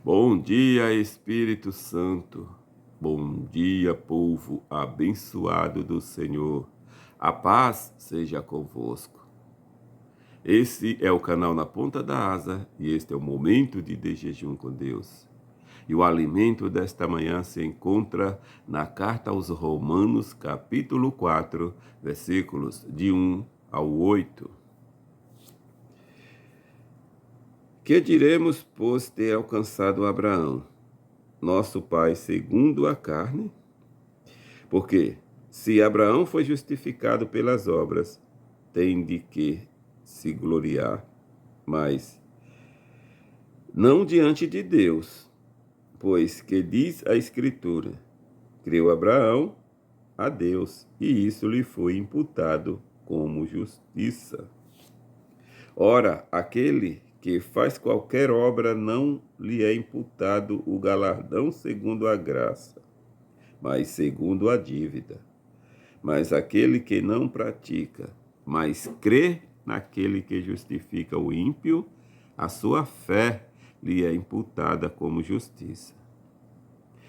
Bom dia, Espírito Santo. Bom dia, povo abençoado do Senhor. A paz seja convosco. Esse é o canal Na Ponta da Asa e este é o momento de jejum com Deus. E o alimento desta manhã se encontra na carta aos Romanos, capítulo 4, versículos de 1 ao 8. Que diremos, pois, ter alcançado Abraão, nosso pai segundo a carne? Porque se Abraão foi justificado pelas obras, tem de que se gloriar, mas não diante de Deus, pois que diz a Escritura: creu Abraão a Deus, e isso lhe foi imputado como justiça. Ora, aquele que faz qualquer obra não lhe é imputado o galardão segundo a graça, mas segundo a dívida. Mas aquele que não pratica, mas crê naquele que justifica o ímpio, a sua fé lhe é imputada como justiça.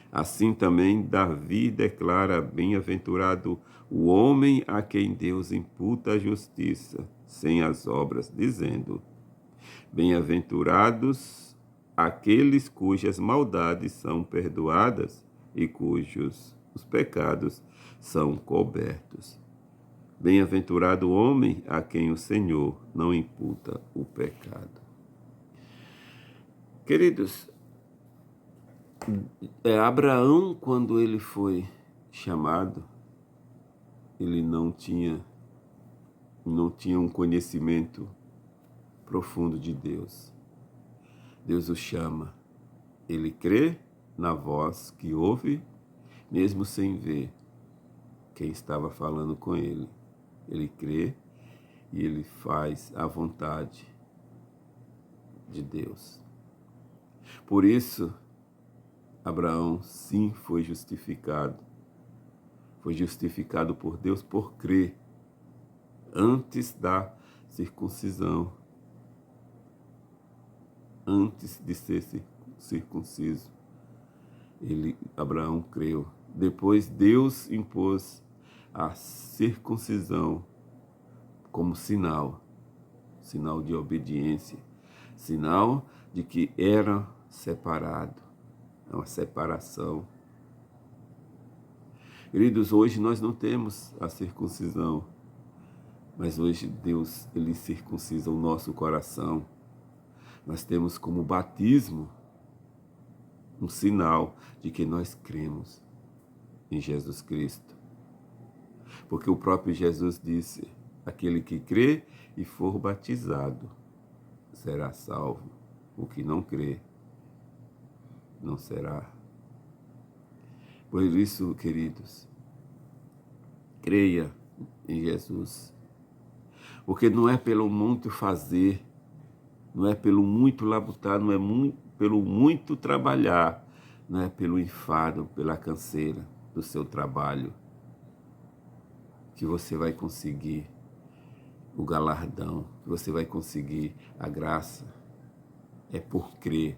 Assim também Davi declara: bem-aventurado o homem a quem Deus imputa a justiça, sem as obras, dizendo: bem-aventurados aqueles cujas maldades são perdoadas e cujos os pecados são cobertos. Bem-aventurado o homem a quem o Senhor não imputa o pecado. Queridos, Abraão, quando ele foi chamado, ele não tinha um conhecimento profundo de Deus. Deus o chama, ele crê na voz que ouve, mesmo sem ver quem estava falando com ele. Ele crê e ele faz a vontade de Deus. Por isso, Abraão sim foi justificado. Foi justificado por Deus por crer antes da circuncisão, antes de ser circunciso. Abraão creu. Depois Deus impôs a circuncisão como sinal de obediência, sinal de que era separado, é uma separação. Queridos, hoje nós não temos a circuncisão, mas hoje Deus, ele circuncisa o nosso coração. Nós temos como batismo um sinal de que nós cremos em Jesus Cristo. Porque o próprio Jesus disse: aquele que crê e for batizado será salvo. O que não crê não será. Por isso, queridos, creia em Jesus. Porque não é pelo muito fazer, não é pelo muito labutar, não é pelo muito trabalhar, não é pelo enfado, pela canseira do seu trabalho, que você vai conseguir o galardão, que você vai conseguir a graça. É por crer.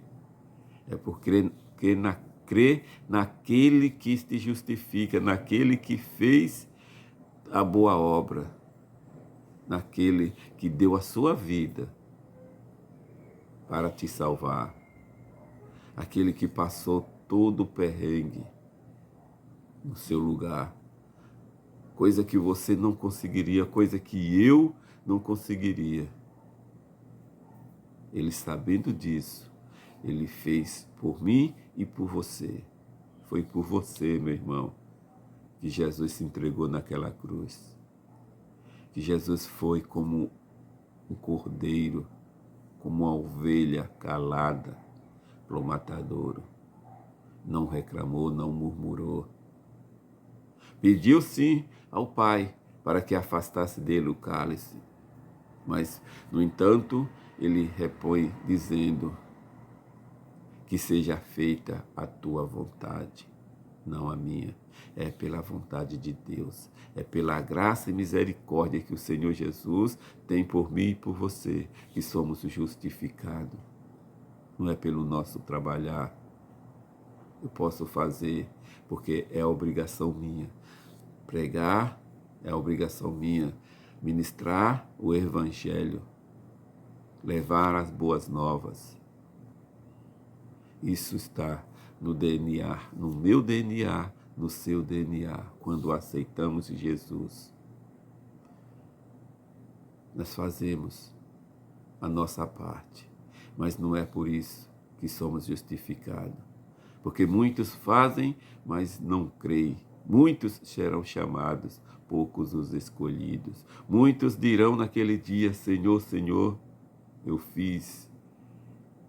É por crer naquele que te justifica, naquele que fez a boa obra, naquele que deu a sua vida para te salvar, aquele que passou todo o perrengue no seu lugar, coisa que você não conseguiria, coisa que eu não conseguiria. Ele, sabendo disso, ele fez por mim e por você. Foi por você, meu irmão, que Jesus se entregou naquela cruz. Que Jesus foi como um cordeiro, como uma ovelha calada para o matadouro. Não reclamou, não murmurou. Pediu sim ao Pai para que afastasse dele o cálice. Mas, no entanto, ele repõe dizendo: que seja feita a tua vontade, não a minha. É pela vontade de Deus, é pela graça e misericórdia que o Senhor Jesus tem por mim e por você, que somos justificados. não é pelo nosso trabalhar. Eu posso fazer porque é obrigação minha. Pregar é obrigação minha. Ministrar o evangelho. Levar as boas novas. Isso está no DNA, no meu DNA, no seu DNA, quando aceitamos Jesus. Nós fazemos a nossa parte, mas não é por isso que somos justificados. Porque muitos fazem, mas não creem. Muitos serão chamados, poucos os escolhidos. Muitos dirão naquele dia: Senhor, Senhor, eu fiz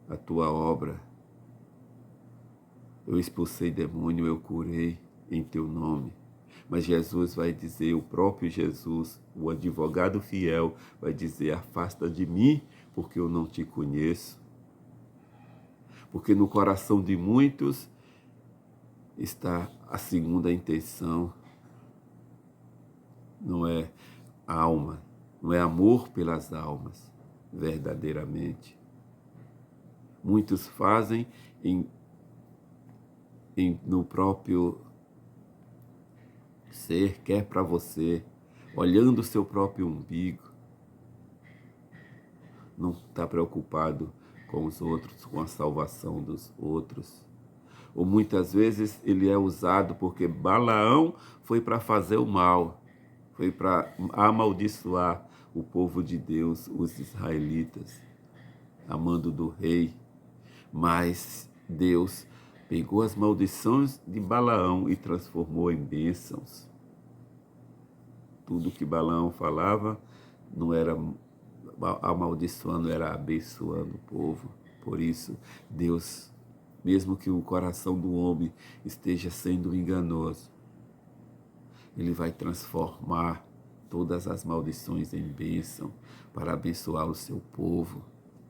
a tua obra. Eu expulsei demônio, eu curei em teu nome. Mas Jesus vai dizer, o próprio Jesus, o advogado fiel, vai dizer: afasta de mim, porque eu não te conheço. Porque no coração de muitos está a segunda intenção. Não é alma, não é amor pelas almas, verdadeiramente. Muitos fazem no próprio ser, quer para você, olhando o seu próprio umbigo. Não está preocupado com os outros, com a salvação dos outros. Ou muitas vezes ele é usado porque Balaão foi para fazer o mal, foi para amaldiçoar o povo de Deus, os israelitas, a mando do rei. Mas Deus pegou as maldições de Balaão e transformou em bênçãos. Tudo que Balaão falava não era amaldiçoando, era abençoando o povo. Por isso, Deus, mesmo que o coração do homem esteja sendo enganoso, Ele vai transformar todas as maldições em bênção para abençoar o seu povo.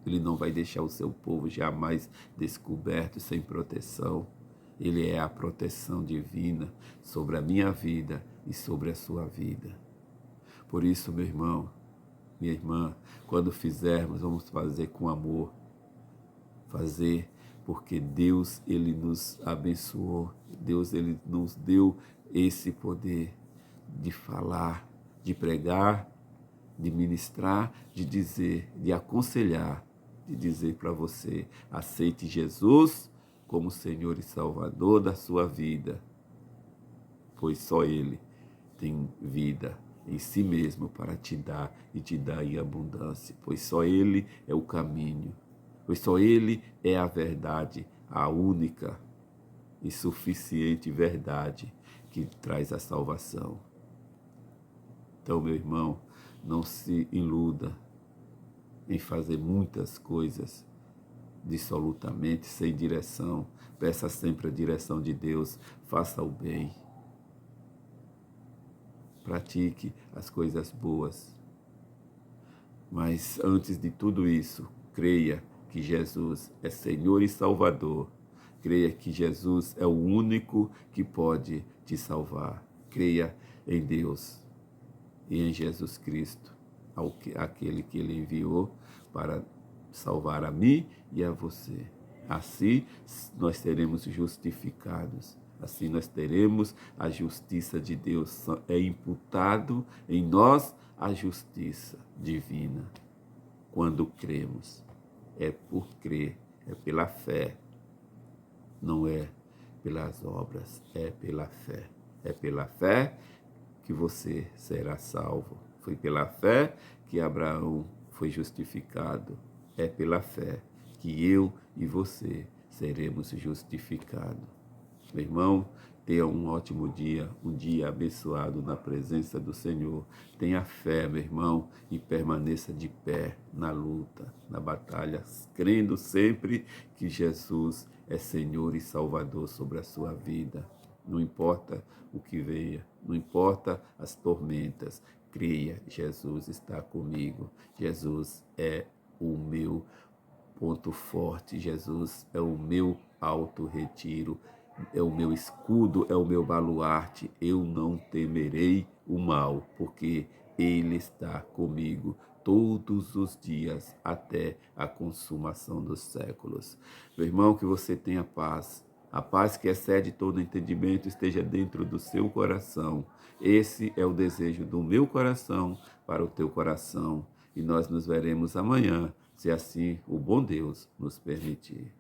Ele não vai deixar o seu povo jamais descoberto, sem proteção. Ele é a proteção divina sobre a minha vida e sobre a sua vida. Por isso, meu irmão, minha irmã, quando fizermos, vamos fazer com amor. Fazer porque Deus, Ele nos abençoou. Deus, Ele nos deu esse poder de falar, de pregar, de ministrar, de dizer, de aconselhar, de dizer para você: aceite Jesus como Senhor e Salvador da sua vida, pois só Ele tem vida em si mesmo para te dar e te dar em abundância, pois só Ele é o caminho, pois só Ele é a verdade, a única e suficiente verdade que traz a salvação. Então, meu irmão, não se iluda em fazer muitas coisas dissolutamente, sem direção. Peça sempre a direção de Deus, faça o bem. Pratique as coisas boas. Mas antes de tudo isso, creia que Jesus é Senhor e Salvador. Creia que Jesus é o único que pode te salvar. Creia em Deus e em Jesus Cristo, aquele que Ele enviou para salvar a mim e a você. Assim nós seremos justificados. Assim nós teremos a justiça de Deus. É imputado em nós a justiça divina. Quando cremos, é por crer, é pela fé. Não é pelas obras, é pela fé. É pela fé que você será salvo. Foi pela fé que Abraão foi justificado. É pela fé que eu e você seremos justificados. Meu irmão, tenha um ótimo dia, um dia abençoado na presença do Senhor. Tenha fé, meu irmão, e permaneça de pé na luta, na batalha, crendo sempre que Jesus é Senhor e Salvador sobre a sua vida. Não importa o que venha, não importa as tormentas, creia, Jesus está comigo. Jesus é o meu ponto forte, Jesus é o meu alto retiro, é o meu escudo, é o meu baluarte. Eu não temerei o mal, porque Ele está comigo todos os dias até a consumação dos séculos. Meu irmão, que você tenha paz. A paz que excede todo entendimento esteja dentro do seu coração. Esse é o desejo do meu coração para o teu coração. E nós nos veremos amanhã, se assim o bom Deus nos permitir.